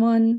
1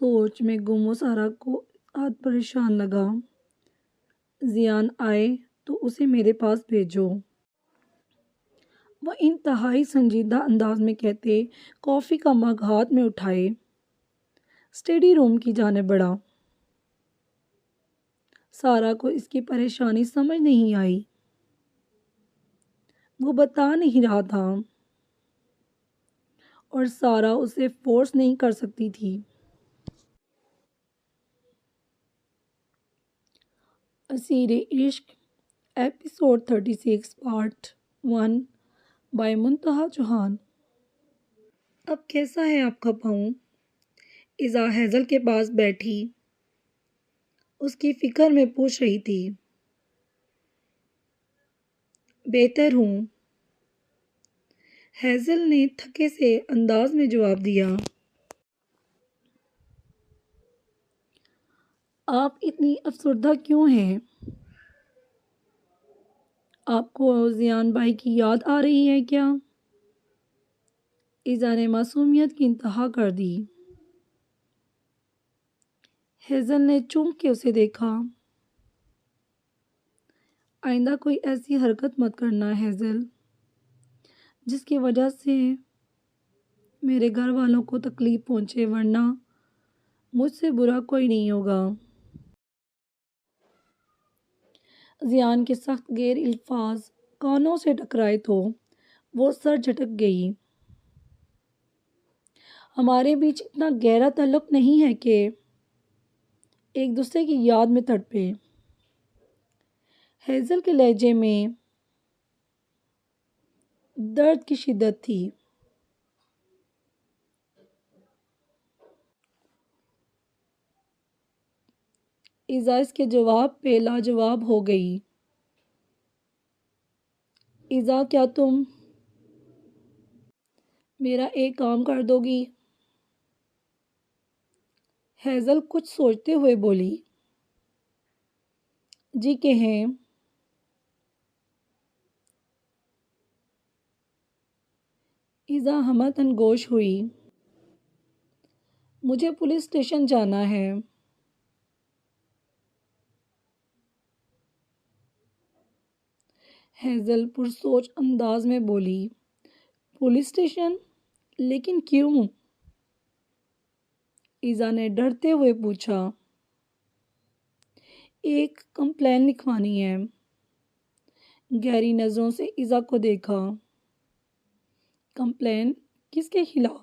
سوچ میں گم وہ سارا کو آج پریشان لگا۔ زیان آئے تو اسے میرے پاس بھیجو۔ وہ انتہائی سنجیدہ انداز میں کہتے کافی کا مگ ہاتھ میں اٹھائے اسٹڈی روم کی جانب بڑھا۔ سارا کو اس کی پریشانی سمجھ نہیں آئی۔ وہ بتا نہیں رہا تھا اور سارا اسے فورس نہیں کر سکتی تھی۔ اسیر Ishq episode 36 part 1 by Muntaha Chauhan. اب کیسا ہے آپ کا پاؤں؟ ایزا ہیزل کے پاس بیٹھی اس کی فکر میں پوچھ رہی تھی۔ بہتر ہوں، ہیزل نے تھکے سے انداز میں جواب دیا۔ آپ اتنی افسردہ کیوں ہیں؟ آپ کو زیان بھائی کی یاد آ رہی ہے کیا؟ ایزا نے معصومیت کی انتہا کر دی۔ ہیزل نے چونک کے اسے دیکھا۔ آئندہ کوئی ایسی حرکت مت کرنا ہیزل جس کی وجہ سے میرے گھر والوں کو تکلیف پہنچے، ورنہ مجھ سے برا کوئی نہیں ہوگا۔ زیان کے سخت غیر الفاظ کانوں سے ٹکرائے تو وہ سر جھٹک گئی۔ ہمارے بیچ اتنا گہرا تعلق نہیں ہے کہ ایک دوسرے کی یاد میں تڑپے۔ ہیزل کے لہجے میں درد کی شدت تھی۔ ایزا اس کے جواب پہ لاجواب ہو گئی۔ ایزا کیا تم میرا ایک کام کر دو گی؟ ہیزل کچھ سوچتے ہوئے بولی۔ جی کہیں۔ ایزا ہمتاً گوش ہوئی۔ مجھے پولیس اسٹیشن جانا ہے۔ ہیزل پرسوچ انداز میں بولی۔ Police station? لیکن کیوں؟ ایزا نے ڈرتے ہوئے پوچھا۔ ایک کمپلین لکھوانی ہے۔ گہری نظروں سے ایزا کو دیکھا۔ کمپلین کس کے خلاف؟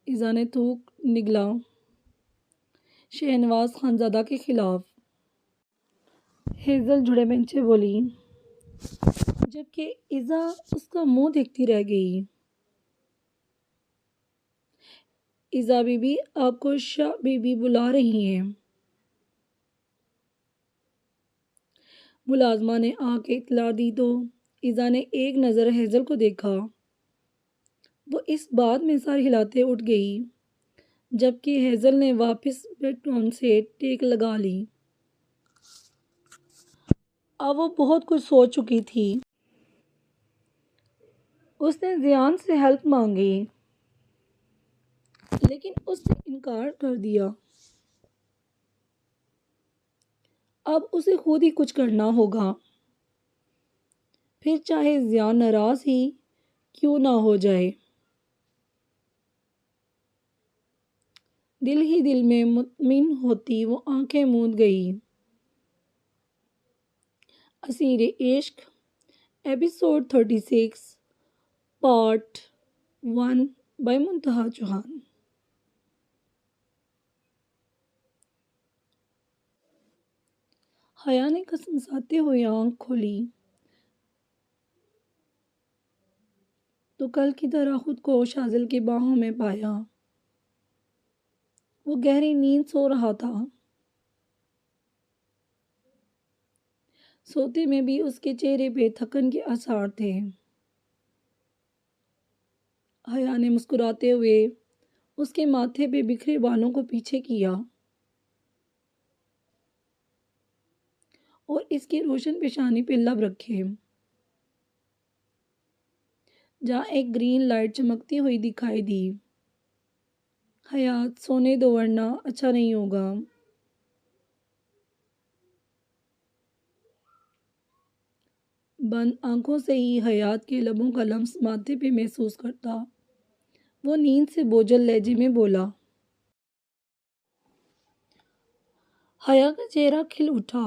ایزا نے تھوک نگلا۔ شہنواز خانزادہ کے خلاف۔ ہیزل جڑے بینچے بولی، جبکہ ایزا اس کا منہ دیکھتی رہ گئی۔ ایزا بی بی آپ کو شاہ بی بی بلا رہی ہیں۔ ملازمہ نے آ کے اطلاع دی تو ایزا نے ایک نظر ہیزل کو دیکھا۔ وہ اس بات میں سر ہلاتے اٹھ گئی، جبکہ ہیزل نے واپس بیڈ ٹون سے ٹیک لگا لی۔ اب وہ بہت کچھ سوچ چکی تھی۔ اس نے زیان سے ہیلپ مانگی لیکن اس نے انکار کر دیا۔ اب اسے خود ہی کچھ کرنا ہوگا، پھر چاہے زیان ناراض ہی کیوں نہ ہو جائے۔ دل ہی دل میں مطمئن ہوتی وہ آنکھیں موند گئی۔ اسیر Ishq episode 36 part 1 by Muntaha Chauhan. حیا نے کسمساتے ہوئے آنکھ کھولی تو کل کی طرح خود کو شاذل کی باہوں میں پایا۔ وہ گہری نیند سو رہا تھا۔ سوتے میں بھی اس کے چہرے پہ تھکن کے آثار تھے۔ حیا نے مسکراتے ہوئے اس کے ماتھے پہ بکھرے بالوں کو پیچھے کیا اور اس کی روشن پیشانی پہ لب رکھے۔ جہاں ایک گرین لائٹ چمکتی ہوئی دکھائی دی۔ حیات سونے دو ورنہ اچھا نہیں ہوگا۔ بند آنکھوں سے ہی حیات کے لبوں کا لمس ماتھے پہ محسوس کرتا وہ نیند سے بوجھل لہجے میں بولا۔ حیا کا چہرہ کھل اٹھا۔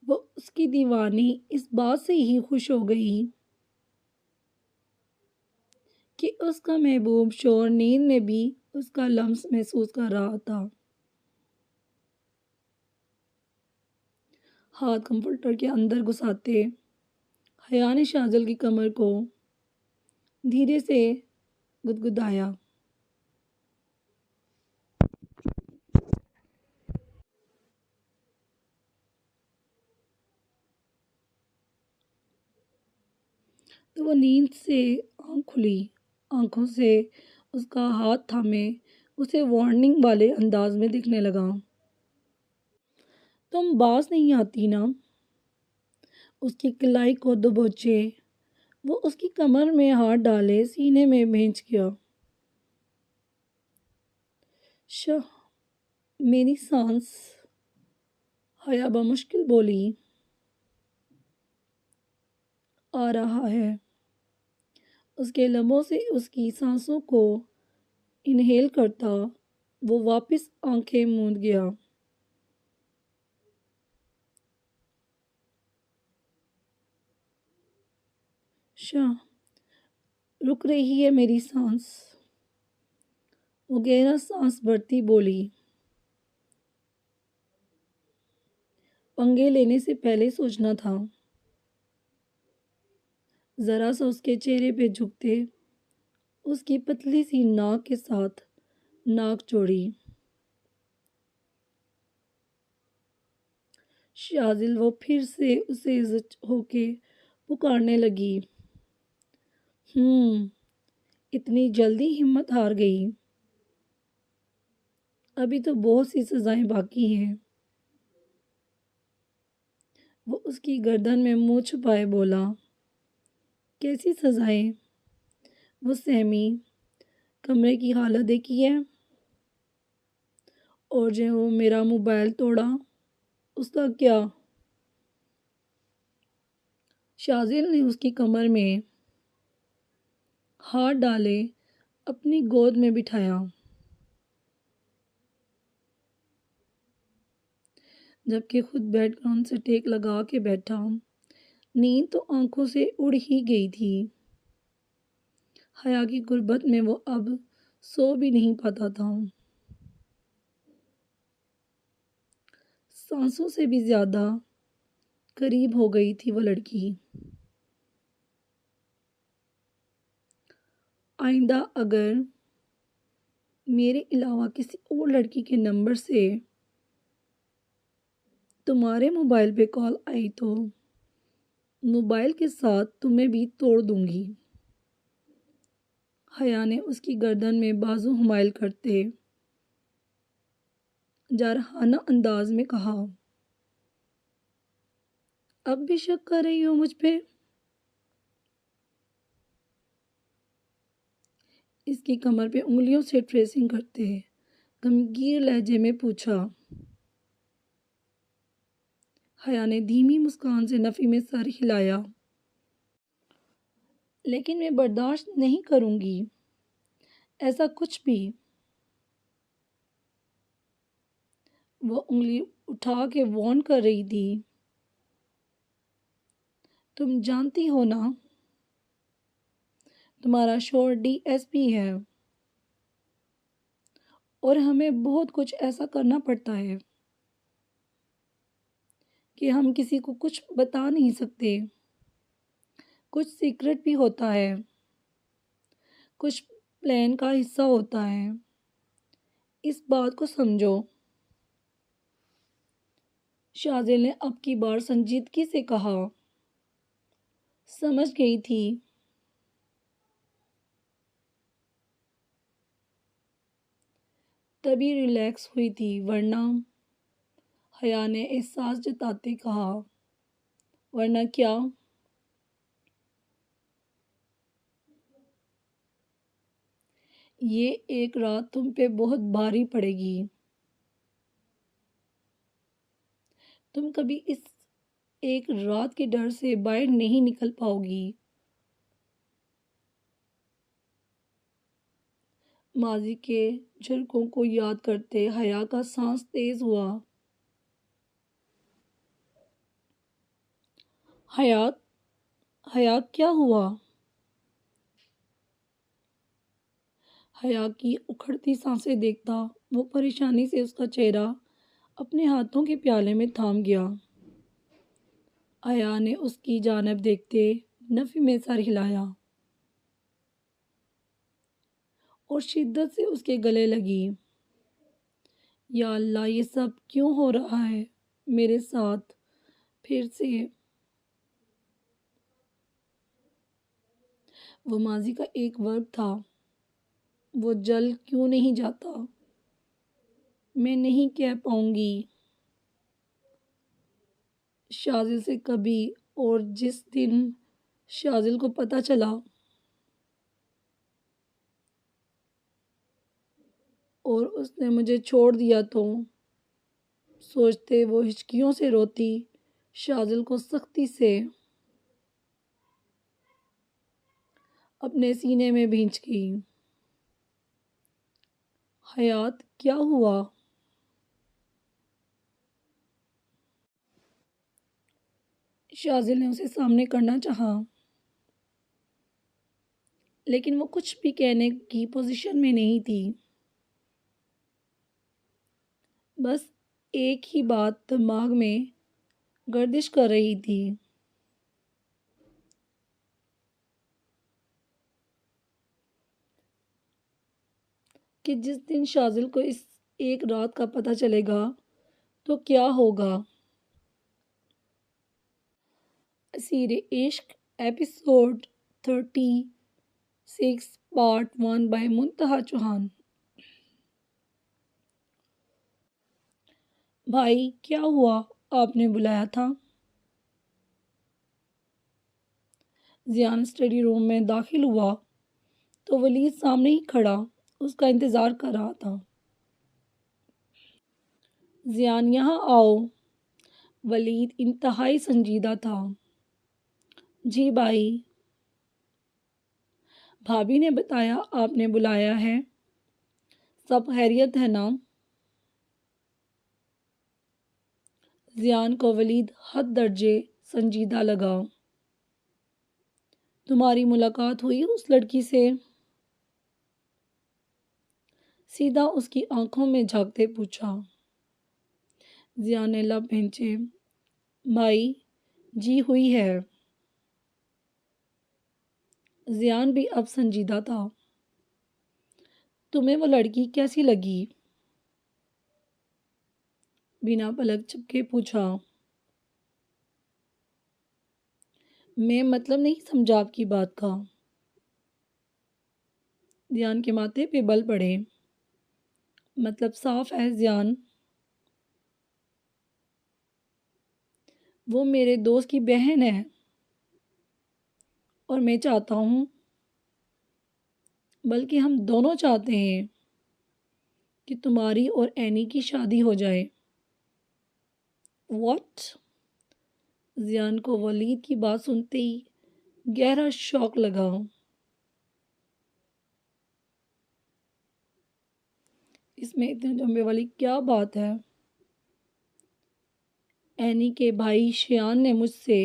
وہ اس کی دیوانی اس بات سے ہی خوش ہو گئی کہ اس کا محبوب شوہر نیند میں بھی اس کا لمس محسوس کر رہا تھا۔ ہاتھ کمفرٹر کے اندر گھساتے حیا نے شاذل کی کمر کو دھیرے سے گدگدایا۔ تو وہ نیند سے آنکھ کھلی، آنکھوں سے اس کا ہاتھ تھامے اسے وارننگ والے انداز میں دیکھنے لگا۔ تم باز نہیں آتی نا؟ اس کی کلائی کو دبوچے وہ اس کی کمر میں ہاتھ ڈالے سینے میں بھینچ گیا۔ شہ میری سانس، حیا بمشکل بولی۔ آ رہا ہے۔ اس کے لبوں سے اس کی سانسوں کو انہیل کرتا وہ واپس آنکھیں موند گیا۔ شہ رک رہی ہے میری سانس، وہ گہرا سانس بھرتی بولی۔ پنگے لینے سے پہلے سوچنا تھا۔ ذرا سا اس کے چہرے پہ جھکتے اس کی پتلی سی ناک کے ساتھ ناک جوڑی۔ شاذل وہ پھر سے اسے زچ ہو کے پکارنے لگی۔ اتنی جلدی ہمت ہار گئی؟ ابھی تو بہت سی سزائیں باقی ہیں۔ وہ اس کی گردن میں منہ چھپائے بولا۔ کیسی سزائیں؟ وہ سہمی۔ کمرے کی حالت دیکھی ہے؟ اور جو میرا موبائل توڑا اس کا کیا؟ شاذل نے اس کی کمر میں ہاتھ ڈالے اپنی گود میں بٹھایا۔ جبکہ خود بیڈ گراؤنڈ سے ٹیک لگا کے بیٹھا، نیند تو آنکھوں سے اڑ ہی گئی تھی۔ حیا کی غربت میں وہ اب سو بھی نہیں پاتا تھا۔ سانسوں سے بھی زیادہ قریب ہو گئی تھی وہ لڑکی۔ آئندہ اگر میرے علاوہ کسی اور لڑکی کے نمبر سے تمہارے موبائل پہ کال آئی تو موبائل کے ساتھ تمہیں بھی توڑ دوں گی۔ حیا نے اس کی گردن میں بازو حمائل کرتے جارحانہ انداز میں کہا۔ اب بھی شک کر رہی ہو مجھ پہ؟ اس کی کمر پہ انگلیوں سے ٹریسنگ کرتے غمگین لہجے میں پوچھا۔ حیا نے دھیمی مسکان سے نفی میں سر ہلایا۔ لیکن میں برداشت نہیں کروں گی ایسا کچھ بھی۔ وہ انگلی اٹھا کے وارن کر رہی تھی۔ تم جانتی ہو نا تمہارا شوہر DSP ہے اور ہمیں بہت کچھ ایسا کرنا پڑتا ہے کہ ہم کسی کو کچھ بتا نہیں سکتے۔ کچھ سیکرٹ بھی ہوتا ہے، کچھ پلان کا حصہ ہوتا ہے۔ اس بات کو سمجھو۔ شاذل نے اب کی بار سنجیدگی سے کہا۔ سمجھ گئی تھی۔ تبھی ریلیکس ہوئی تھی ورنہ، حیا نے احساس جتاتے کہا۔ ورنہ کیا؟ یہ ایک رات تم پہ بہت بھاری پڑے گی۔ تم کبھی اس ایک رات کے ڈر سے باہر نہیں نکل پاؤ گی۔ ماضی کے جھلکوں کو یاد کرتے حیا کا سانس تیز ہوا۔ حیا کیا ہوا؟ حیا کی اکھڑتی سانسیں دیکھتا وہ پریشانی سے اس کا چہرہ اپنے ہاتھوں کے پیالے میں تھام گیا۔ حیا نے اس کی جانب دیکھتے نفی میں سر ہلایا اور شدت سے اس کے گلے لگی۔ یا اللہ، یہ سب کیوں ہو رہا ہے میرے ساتھ پھر سے؟ وہ ماضی کا ایک ورق تھا، وہ جل کیوں نہیں جاتا؟ میں نہیں کہہ پاؤں گی شاذل سے کبھی، اور جس دن شاذل کو پتہ چلا اور اس نے مجھے چھوڑ دیا تو سوچتے وہ ہچکیوں سے روتی شاذل کو سختی سے اپنے سینے میں بھینچ گئی۔ حیات کیا ہوا؟ شاذل نے اسے سامنے کرنا چاہا لیکن وہ کچھ بھی کہنے کی پوزیشن میں نہیں تھی۔ بس ایک ہی بات دماغ میں گردش کر رہی تھی کہ جس دن شاذل کو اس ایک رات کا پتہ چلے گا تو کیا ہوگا۔ اسیر Ishq episode 36 part 1 by Muntaha Chauhan. بھائی کیا ہوا؟ آپ نے بلایا تھا؟ زیان اسٹڈی روم میں داخل ہوا تو ولید سامنے ہی کھڑا اس کا انتظار کر رہا تھا۔ زیان یہاں آؤ۔ ولید انتہائی سنجیدہ تھا۔ جی بھائی۔ بھابھی نے بتایا آپ نے بلایا ہے، سب خیریت ہے نا؟ زیان کو ولید حد درجے سنجیدہ لگا۔ تمہاری ملاقات ہوئی اس لڑکی سے؟ سیدھا اس کی آنکھوں میں جھانکتے پوچھا۔ زیان نے لب بھینچے۔ بھائی جی ہوئی ہے۔ زیان بھی اب سنجیدہ تھا۔ تمہیں وہ لڑکی کیسی لگی؟ بنا پلک جھپکے پوچھا۔ میں مطلب نہیں سمجھا آپ کی بات کا۔ زیان کے ماتھے پہ بل پڑے۔ مطلب صاف ہے زیان، وہ میرے دوست کی بہن ہے اور میں چاہتا ہوں، بلکہ ہم دونوں چاہتے ہیں کہ تمہاری اور اینی کی شادی ہو جائے۔ واٹ؟ زیان کو ولید کی بات سنتے ہی گہرا شوق لگا۔ اس میں اتنے جمبے والی کیا بات ہے؟ اینی کے بھائی شیان نے مجھ سے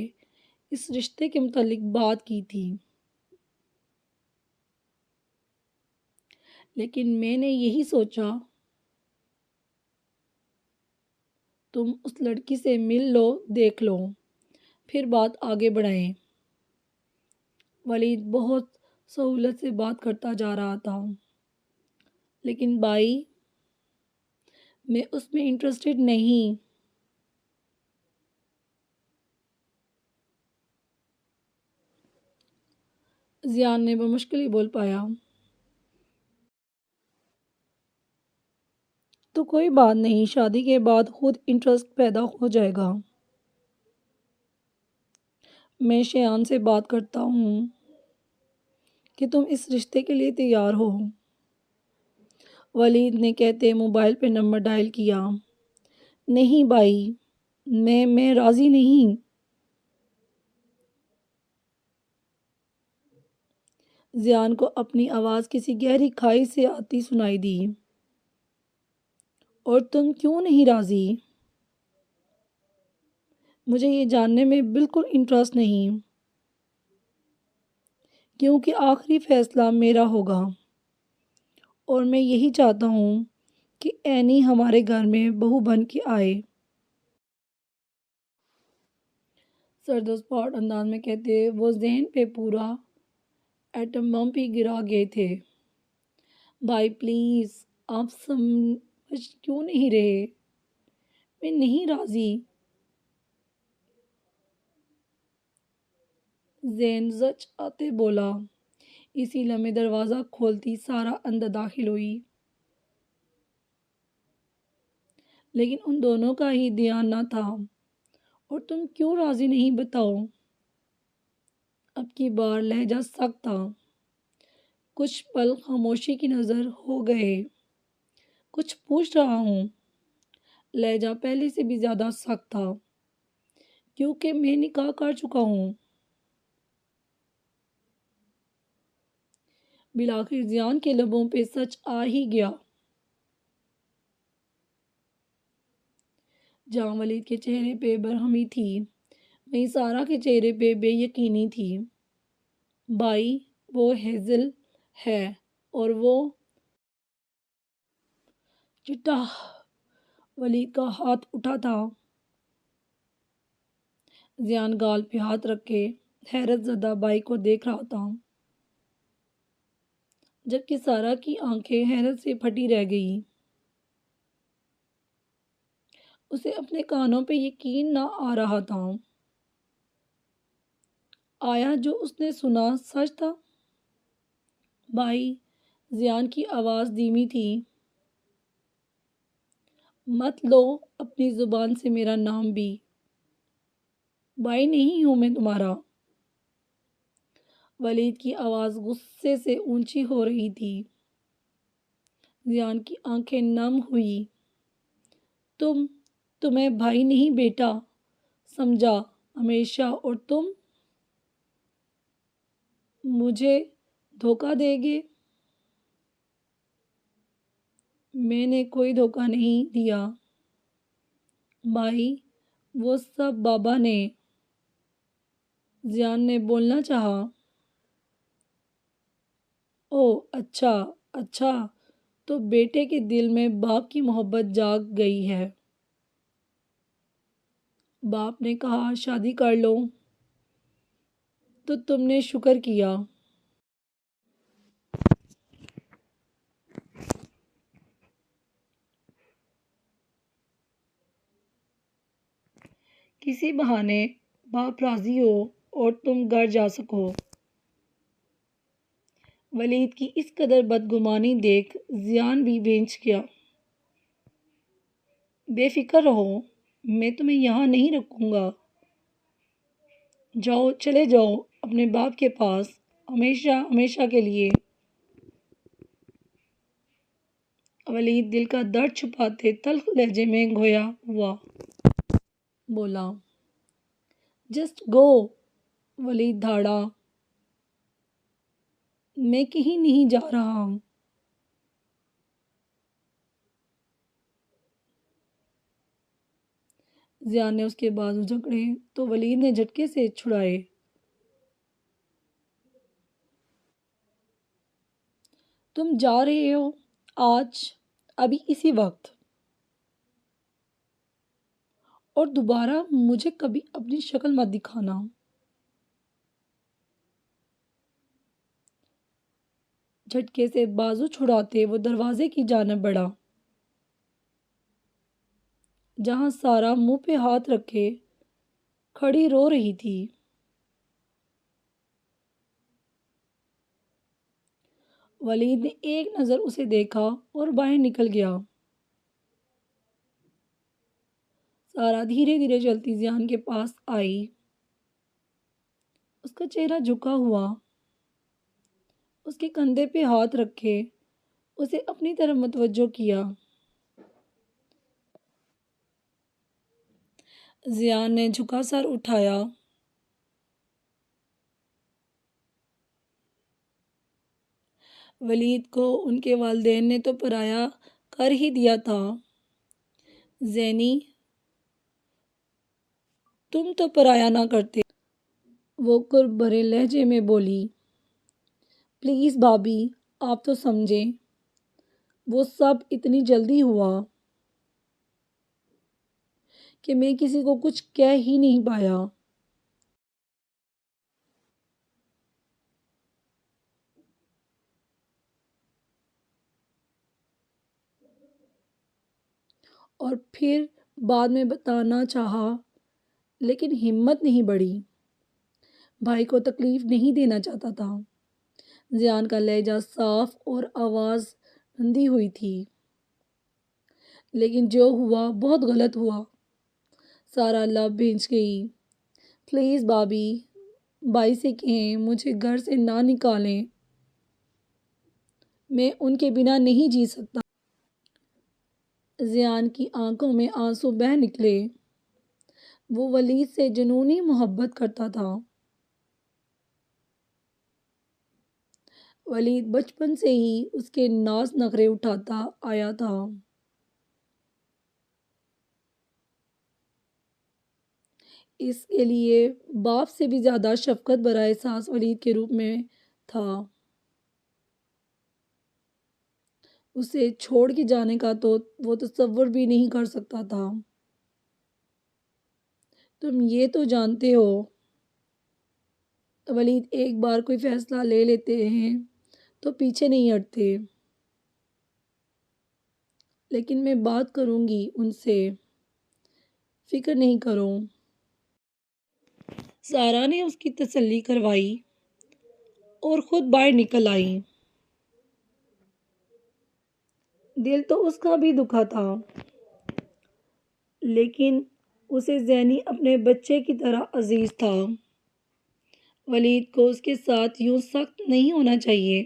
اس رشتے کے متعلق بات کی تھی، لیکن میں نے یہی سوچا تم اس لڑکی سے مل لو، دیکھ لو، پھر بات آگے بڑھائیں۔ ولید بہت سہولت سے بات کرتا جا رہا تھا۔ لیکن بھائی میں اس میں انٹرسٹڈ نہیں۔ زیان نے بمشکل ہی بول پایا۔ تو کوئی بات نہیں، شادی کے بعد خود انٹرسٹ پیدا ہو جائے گا۔ میں شایان سے بات کرتا ہوں کہ تم اس رشتے کے لیے تیار ہو۔ ولید نے کہتے موبائل پہ نمبر ڈائل کیا۔ نہیں بھائی، میں راضی نہیں۔ زیان کو اپنی آواز کسی گہری کھائی سے آتی سنائی دی۔ اور تم کیوں نہیں راضی؟ مجھے یہ جاننے میں بالکل انٹرسٹ نہیں، کیونکہ آخری فیصلہ میرا ہوگا اور میں یہی چاہتا ہوں کہ اینی ہمارے گھر میں بہو بن کے آئے۔ سرد و سپاٹ انداز میں کہتے وہ ذہن پہ پورا ایٹم بم پہ گرا گئے تھے۔ بھائی پلیز، آپ سمجھ کیوں نہیں رہے؟ میں نہیں راضی۔ زین زچ آتے بولا۔ اسی لمحے دروازہ کھولتی سارا اندر داخل ہوئی، لیکن ان دونوں کا ہی دھیان نہ تھا۔ اور تم کیوں راضی نہیں بتاؤ؟ اب کی بار لہجہ سخت تھا۔ کچھ پل خاموشی کی نظر ہو گئے۔ کچھ پوچھ رہا ہوں۔ لہجہ پہلے سے بھی زیادہ سخت تھا، کیونکہ میں نکاح کر چکا ہوں۔ بالآخر زیان کے لبوں پہ سچ آ ہی گیا۔ جہاں ولید کے چہرے پہ برہمی تھی، وہیں سارا کے چہرے پہ بے یقینی تھی۔ بھائی، وہ ہیزل ہے اور وہ چٹا۔ ولید کا ہاتھ اٹھا تھا۔ زیان گال پہ ہاتھ رکھ کے حیرت زدہ بھائی کو دیکھ رہا تھا، جبکہ سارا کی آنکھیں حیرت سے پھٹی رہ گئی۔ اسے اپنے کانوں پہ یقین نہ آ رہا تھا۔ آیا جو اس نے سنا سچ تھا؟ بھائی، زیان کی آواز دھیمی تھی۔ مت لو اپنی زبان سے میرا نام بھی۔ بھائی نہیں ہوں میں تمہارا۔ ولید کی آواز غصے سے اونچی ہو رہی تھی۔ زیان کی آنکھیں نم ہوئی۔ تمہیں بھائی نہیں بیٹا سمجھا ہمیشہ، اور تم مجھے دھوکہ دے گے؟ میں نے کوئی دھوکہ نہیں دیا بھائی، وہ سب بابا نے۔ زیان نے بولنا چاہا۔ او اچھا، تو بیٹے کے دل میں باپ کی محبت جاگ گئی ہے۔ باپ نے کہا شادی کر لو تو تم نے شکر کیا۔ کسی بہانے باپ راضی ہو اور تم گھر جا سکو۔ ولید کی اس قدر بدگمانی دیکھ زیان بھی بھینچ گیا۔ بے فکر رہو، میں تمہیں یہاں نہیں رکھوں گا۔ چلے جاؤ اپنے باپ کے پاس، ہمیشہ کے لیے۔ ولید دل کا درد چھپاتے تلخ لہجے میں گھویا ہوا بولا۔ Just go. ولید دھاڑا۔ میں کہیں نہیں جا رہا۔ زیان نے اس کے بازو جکڑے تو ولید نے جھٹکے سے چھڑائے۔ تم جا رہے ہو آج، ابھی اسی وقت، اور دوبارہ مجھے کبھی اپنی شکل مت دکھانا۔ جھٹکے سے بازو چھڑاتے وہ دروازے کی جانب بڑھا، جہاں سارا منہ پہ ہاتھ رکھے کھڑی رو رہی تھی۔ ولید نے ایک نظر اسے دیکھا اور باہر نکل گیا۔ سارا دھیرے دھیرے چلتی زیان کے پاس آئی۔ کا چہرہ جھکا ہوا، اس کے کندھے پہ ہاتھ رکھے اسے اپنی طرف متوجہ کیا۔ زیان نے جھکا سر اٹھایا۔ ولید کو ان کے والدین نے تو پرایا کر ہی دیا تھا۔ زینی، تم تو پرایا نہ کرتے، وہ قرب بھرے لہجے میں بولی۔ پلیز بھابی، آپ تو سمجھیں، وہ سب اتنی جلدی ہوا کہ میں کسی کو کچھ کہہ ہی نہیں پایا۔ اور پھر بعد میں بتانا چاہا لیکن ہمت نہیں بڑھی، بھائی کو تکلیف نہیں دینا چاہتا تھا۔ زیان کا لہجہ صاف اور آواز بندھی ہوئی تھی۔ لیکن جو ہوا بہت غلط ہوا۔ سارا لب بھینچ گئی۔ پلیز بھابی، بھائی سے کہیں مجھے گھر سے نہ نکالیں، میں ان کے بنا نہیں جی سکتا۔ زیان کی آنکھوں میں آنسو بہہ نکلے۔ وہ ولید سے جنونی محبت کرتا تھا۔ ولید بچپن سے ہی اس کے ناز نخرے اٹھاتا آیا تھا۔ اس کے لیے باپ سے بھی زیادہ شفقت بھرا احساس ولید کے روپ میں تھا۔ اسے چھوڑ کے جانے کا تو وہ تصور بھی نہیں کر سکتا تھا۔ تم یہ تو جانتے ہو، ولید ایک بار کوئی فیصلہ لے لیتے ہیں تو پیچھے نہیں ہٹتے۔ لیکن میں بات کروں گی ان سے، فکر نہیں کرو۔ سارا نے اس کی تسلی کروائی اور خود باہر نکل آئی۔ دل تو اس کا بھی دکھا تھا، لیکن اسے زینی اپنے بچے کی طرح عزیز تھا۔ ولید کو اس کے ساتھ یوں سخت نہیں ہونا چاہیے،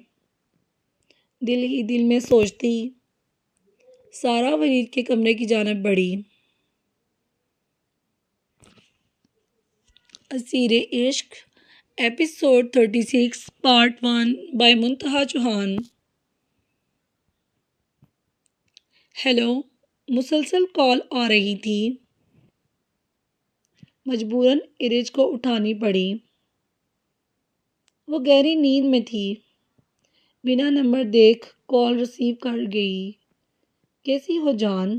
دل ہی دل میں سوچتی۔ سارا ولید کے کمرے کی جانب بڑھی۔ Aseer Ishq episode 36 part 1 by Muntaha Chauhan. Hello, مسلسل کال آ رہی تھی، مجبوراً ارج کو اٹھانی پڑی۔ وہ گہری نیند میں تھی، بنا نمبر دیکھ کال ریسیو کر گئی۔ کیسی ہو جان؟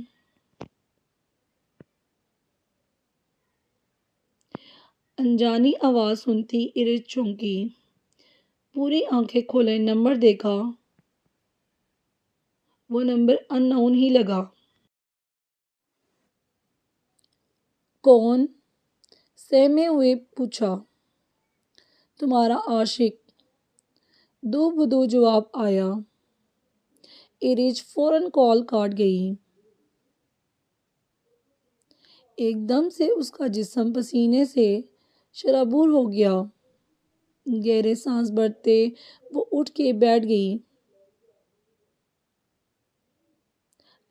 انجانی آواز سنتی ارج چونکی، پوری آنکھیں کھولے نمبر دیکھا، وہ نمبر ان نون ہی لگا۔ کون؟ سہمے ہوئے پوچھا۔ تمہارا عاشق، دو بدو جواب آیا۔ ارج فوراً کال کاٹ گئی۔ ایک دم سے اس کا جسم پسینے سے شرابور ہو گیا۔ گہرے سانس بھرتے وہ اٹھ کے بیٹھ گئی،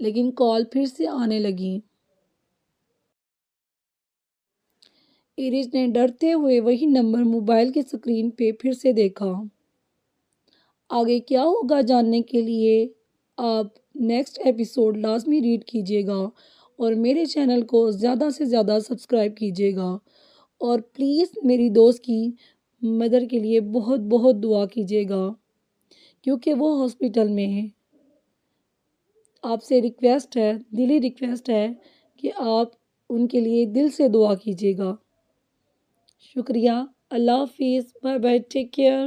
لیکن کال پھر سے آنے لگی۔ ارج نے ڈرتے ہوئے وہی نمبر موبائل کی اسکرین پہ پھر سے دیکھا۔ آگے کیا ہوگا جاننے کے لیے آپ نیکسٹ ایپیسوڈ لازمی ریڈ کیجیے گا اور میرے چینل کو زیادہ سے زیادہ سبسکرائب کیجیے گا، اور پلیز میری دوست کی مدر کے لیے بہت بہت دعا کیجیے گا کیونکہ وہ ہاسپٹل میں ہے۔ آپ سے ریکویسٹ ہے، دلی ریکویسٹ ہے کہ آپ ان کے لیے دل سے دعا کیجیے گا۔ شکریہ، اللہ حافظ، بائے بائے، ٹیک کیئر۔